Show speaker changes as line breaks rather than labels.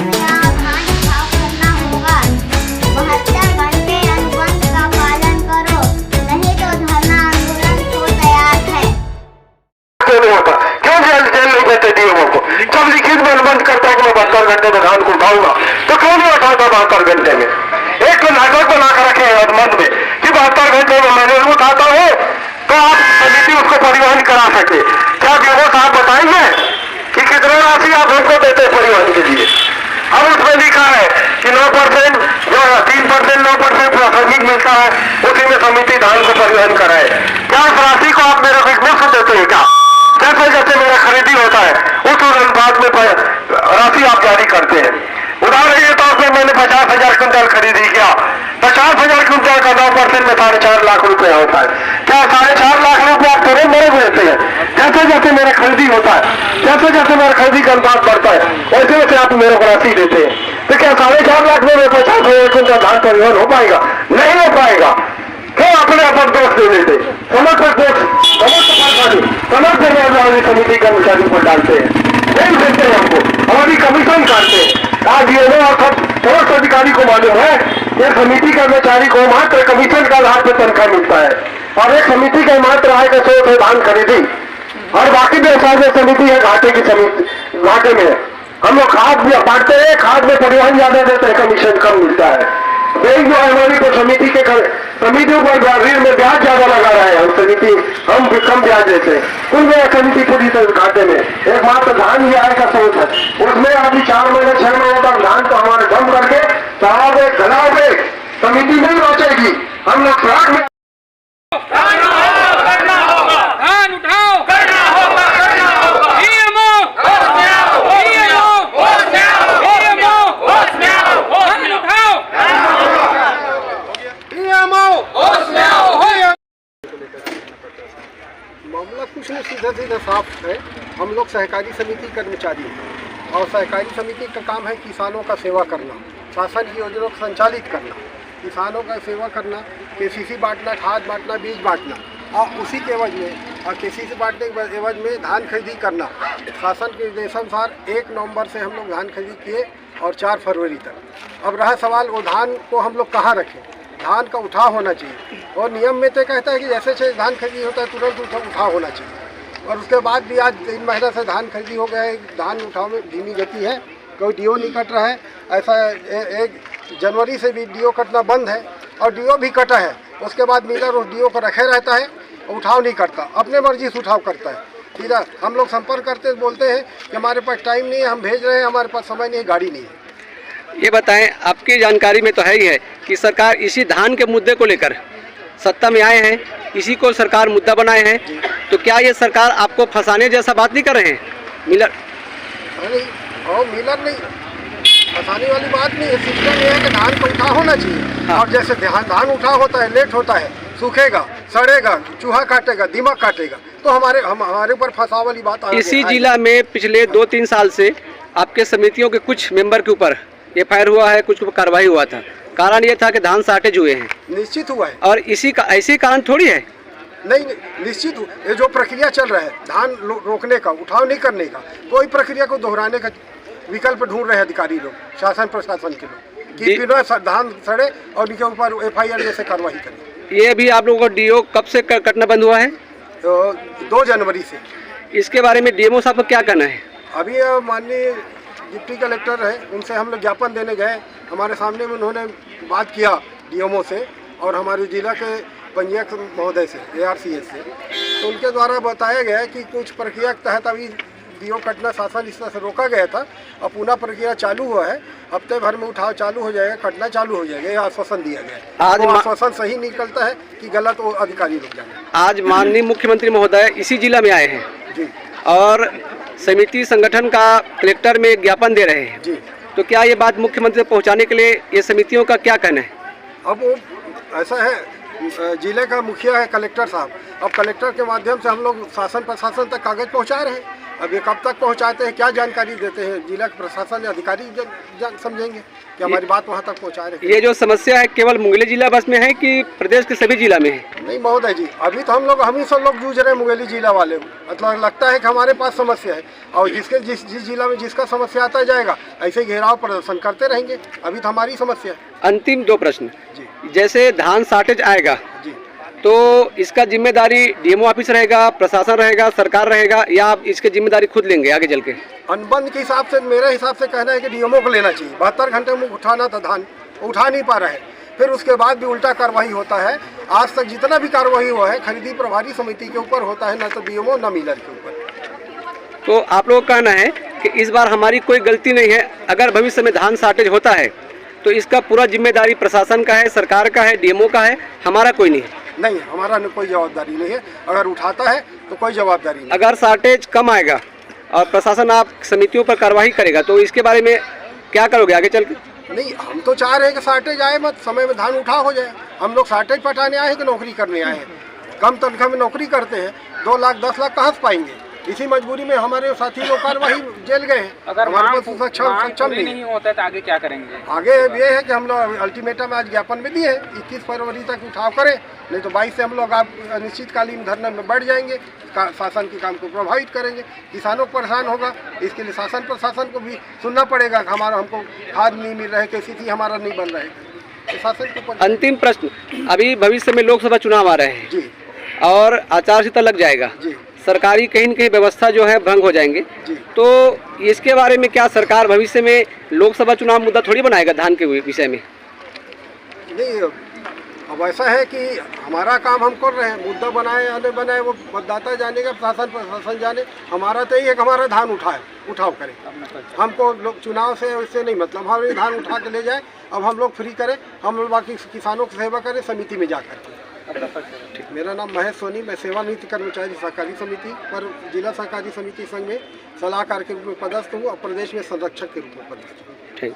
क्या धान उठाव करना होगा? 72 घंटे अनुबंध का पालन करो, नहीं तो धरना आंदोलन को तैयार है।
नहीं होता क्यों जेल नहीं देते डीएमओ को? जब लिखित में अनुबंध करता है कि मैं 72 घंटे में धान को उठाऊंगा तो क्यों नहीं उठाता 72 घंटे में? एक तो नाटक बना कर रखे हैं अनुबंध में कि 72 घंटे में मैं नहीं उठाता हूँ तो आप समिति उसको परिवहन करा सके। क्या डीएमओ साहब बताएंगे कि कितने राशि आप हमको देते हैं परिवहन के लिए? अब उसमें लिखा है कि 9% जो 3% 9% प्रासंगिक मिलता है उसी में समिति धान को परिवहन कराए। क्या उस राशि को आप मेरे को मुफ्त देते हैं क्या? जैसे जैसे मेरा खरीदी होता है उस अनुपात में राशि आप जारी करते हैं। उदाहरण के तौर पर मैंने 50,000 क्विंटल खरीदी किया, 50,000 क्विंटल का 9% में 4.5 लाख रुपया होता है। क्या 4.5 लाख रुपया आप थोड़े मेरे देते हैं? जैसे जैसे मेरा खरीदी होता है, जैसे जैसे मेरा खरीदी का अनुपात बढ़ता है वैसे वैसे आप मेरे को राशि देते हैं। तो क्या 4.5 लाख में 50,000 क्विंटल धान परिवहन हो पाएगा? नहीं हो पाएगा। क्यों अपने आप दोष दे देते? समस्त समिति कर्मचारियों पर डालते हैं, नहीं देते हैं हमको, हमारी कमीशन काटते हैं। आज ये और समस्त अधिकारी को मालूम है कि समिति कर्मचारी को मात्र कमीशन का आधार पर तनख्वाह मिलता है और एक समिति का मात्र आय का स्रोत है धान खरीदी और बाकी व्यवसाय में समिति है घाटे की समिति, घाटे में हम लोग खाद बांटते हैं, खाद में परिवहन ज्यादा देते हैं, कमीशन कम मिलता है। बैंक जो है हमारी को समितियों पर ऋण में ब्याज ज्यादा लगा रहा है, हम कम ब्याज देते हैं। कुल में समिति पूरी तरह घाटे में, एकमात्र धान ही आय का स्रोत है। उसमें अभी 4 महीने 6 महीने तक धान को हमारे दम करके चढ़ाओगे घलाओगे, समिति नहीं बचेगी। हम लोग सड़क में
मामला कुछ नहीं, सीधा सीधा साफ है। हम लोग सहकारी समिति कर्मचारी हैं और सहकारी समिति का काम है किसानों का सेवा करना, शासन की योजनाओं को संचालित करना, किसानों का सेवा करना, केसीसी बांटना, खाद बांटना, बीज बांटना और उसी के एवज में और केसीसी बांटने के एवज में धान खरीदी करना। शासन के निर्देशानुसार 1 नवंबर से हम लोग धान खरीदी किए और 4 फरवरी तक। अब रहा सवाल वो धान को हम लोग कहाँ रखें? धान का उठाव होना चाहिए और नियम में तो कहता है कि जैसे धान खरीदी होता है तुरंत उठाव होना चाहिए। और उसके बाद भी आज 3 महीना से धान खरीदी हो गया है, धान उठाव में धीमी गति है, कोई डीओ नहीं कट रहा है। ऐसा 1 जनवरी से भी डीओ कटना बंद है और डीओ भी कटा है, उसके बाद मिलर उस डीओ को रखे रहता है, उठाव नहीं करता, अपने मर्जी से उठाव करता है। सीधा हम लोग संपर्क करते बोलते हैं कि हमारे पास टाइम नहीं है, हम भेज रहे हैं, हमारे पास समय नहीं है, गाड़ी नहीं है।
ये बताएं, आपकी जानकारी में तो है ही है कि सरकार इसी धान के मुद्दे को लेकर सत्ता में आए हैं, इसी को सरकार मुद्दा बनाए हैं, तो क्या ये सरकार आपको फंसाने जैसा बात नहीं कर रहे हैं? मिलर
मिलर नहीं, फंसाने वाली बात नहीं है। सिस्टम ये है कि धान को उठा होना चाहिए। हाँ। और जैसे धान उठा होता है, लेट होता है, सूखेगा, सड़ेगा, चूहा काटेगा, दीमक काटेगा, तो हमारे ऊपर फंसाव वाली बात आ।
इसी जिला में पिछले 2-3 साल से आपके समितियों के कुछ मेंबर के ऊपर FIR हुआ है, कुछ कार्रवाई हुआ था। कारण ये था कि धान शार्टेज हुए हैं।
निश्चित हुआ है।
और इसी का ऐसी कारण थोड़ी है।
नहीं, निश्चित ये जो प्रक्रिया चल रहा है धान रोकने का, उठाव नहीं करने का, कोई प्रक्रिया को दोहराने का विकल्प ढूंढ रहे हैं अधिकारी लोग, शासन प्रशासन के लोग, कि बिना धान सड़े और उनके ऊपर FIR जैसे कार्रवाई करें।
ये भी आप लोगों का डीओ कब से कटना बंद हुआ है?
2 जनवरी से।
इसके बारे में डीएमओ साहब का क्या कहना है?
अभी माननीय डिप्टी कलेक्टर है, उनसे हम लोग ज्ञापन देने गए, हमारे सामने में उन्होंने बात किया डीएमओ से और हमारे जिला के पंजीयक महोदय से, ARCS से, तो उनके द्वारा बताया गया कि कुछ प्रक्रिया के तहत अभी डीओ कटना शासन इस तरह से रोका गया था और पुनः प्रक्रिया चालू हुआ है। हफ्ते भर में उठाव चालू हो जाएगा, कटना चालू हो जाएगा, यह आश्वासन दिया गया है। आज आश्वासन सही निकलता है कि गलत, वो अधिकारी लोग जाने।
आज माननीय मुख्यमंत्री महोदय इसी जिला में आए हैं
जी और
समिति संगठन का कलेक्टर में ज्ञापन दे रहे हैं
जी,
तो क्या ये बात मुख्यमंत्री तक पहुंचाने के लिए ये समितियों का क्या कहना है?
अब वो ऐसा है, जिले का मुखिया है कलेक्टर साहब, अब कलेक्टर के माध्यम से हम लोग शासन प्रशासन तक कागज पहुंचा रहे हैं अब ये कब तक पहुंचाते हैं, क्या जानकारी देते हैं, जिला प्रशासन अधिकारी समझेंगे कि हमारी बात वहां तक पहुंचा रहे हैं।
ये जो समस्या है केवल मुंगेली जिला बस में है कि प्रदेश के सभी जिला में है?
नहीं महोदय जी, अभी तो हम ही सब लोग जूझ रहे हैं मुंगेली जिला वाले। मतलब लगता है कि हमारे पास समस्या है और जिस जिला में जिसका समस्या आता जाएगा ऐसे घेराव प्रदर्शन करते रहेंगे। अभी तो हमारी समस्या है।
अंतिम 2 प्रश्न
जी
जैसे धान शार्टेज आएगा
जी,
तो इसका जिम्मेदारी डीएमओ ऑफिस रहेगा, प्रशासन रहेगा, सरकार रहेगा, या आप इसकी जिम्मेदारी खुद लेंगे आगे चल के?
अनुबंध के हिसाब से मेरे हिसाब से कहना है कि डीएमओ को लेना चाहिए। 72 घंटे में उठाना था धान, उठा नहीं पा रहा है, फिर उसके बाद भी उल्टा कार्रवाई होता है। आज तक जितना भी कार्रवाई हुआ है खरीदी प्रभारी समिति के ऊपर होता है, न तो डीएमओ न मिलर के ऊपर।
तो आप लोगों का कहना है कि इस बार हमारी कोई गलती नहीं है, अगर भविष्य में धान शार्टेज होता है तो इसका पूरा जिम्मेदारी प्रशासन का है, सरकार का है, डीएमओ का है, हमारा कोई नहीं है?
नहीं, हमारा कोई जवाबदारी नहीं है। अगर उठाता है तो कोई जवाबदारी नहीं।
अगर शार्टेज कम आएगा और प्रशासन आप समितियों पर कार्रवाई करेगा तो इसके बारे में क्या करोगे आगे चल के?
नहीं, हम तो चाह रहे हैं कि शार्टेज आए मत, समय में धान उठा हो जाए। हम लोग शार्टेज पटाने आए हैं कि नौकरी करने आए हैं? कम तनख्वाह में नौकरी करते हैं, 2 लाख 10 लाख कहाँ से पाएंगे? इसी मजबूरी में हमारे साथी लोग कार्रवाई जेल गए हैं।
अगर
हमारे
मांग
पास सक्षम
नहीं होता है तो आगे क्या करेंगे?
आगे ये है कि हम लोग अल्टीमेटम आज ज्ञापन में दिए 21 फरवरी तक उठाव करें, नहीं तो 22 से हम लोग आप अनिश्चितकालीन धरने में बढ़ जाएंगे। शासन के काम को प्रभावित करेंगे, किसानों को परेशान होगा। इसके लिए शासन प्रशासन को भी सुनना पड़ेगा कि हमको खाद नहीं मिल रहा है, KCC हमारा नहीं बन रहा है, तो शासन को।
अंतिम प्रश्न, अभी भविष्य में लोकसभा चुनाव आ रहे हैं
जी
और आचार संहिता लग जाएगा,
जी
सरकारी कहीं न कहीं व्यवस्था जो है भंग हो जाएंगे,
जी।
तो इसके बारे में क्या सरकार भविष्य में लोकसभा चुनाव मुद्दा थोड़ी बनाएगा धान के विषय में?
नहीं, अब ऐसा है कि हमारा काम हम कर रहे हैं, मुद्दा बनाए या नहीं बनाए वो मतदाता जानेगा, प्रशासन जाने। हमारा तो यही है कि हमारा धान उठाव करें। हमको लोग चुनाव से इससे नहीं मतलब, हमारे धान उठा के ले जाए, अब हम लोग फ्री करें, हम लोग बाकी किसानों की सेवा करें समिति में जाकर के। मेरा नाम महेश सोनी, मैं सेवानिवृत्त कर्मचारी सहकारी समिति पर जिला सहकारी समिति संघ में सलाहकार के रूप में पदस्थ हूँ और प्रदेश में संरक्षक के रूप में पदस्थ हूँ।
Thank you.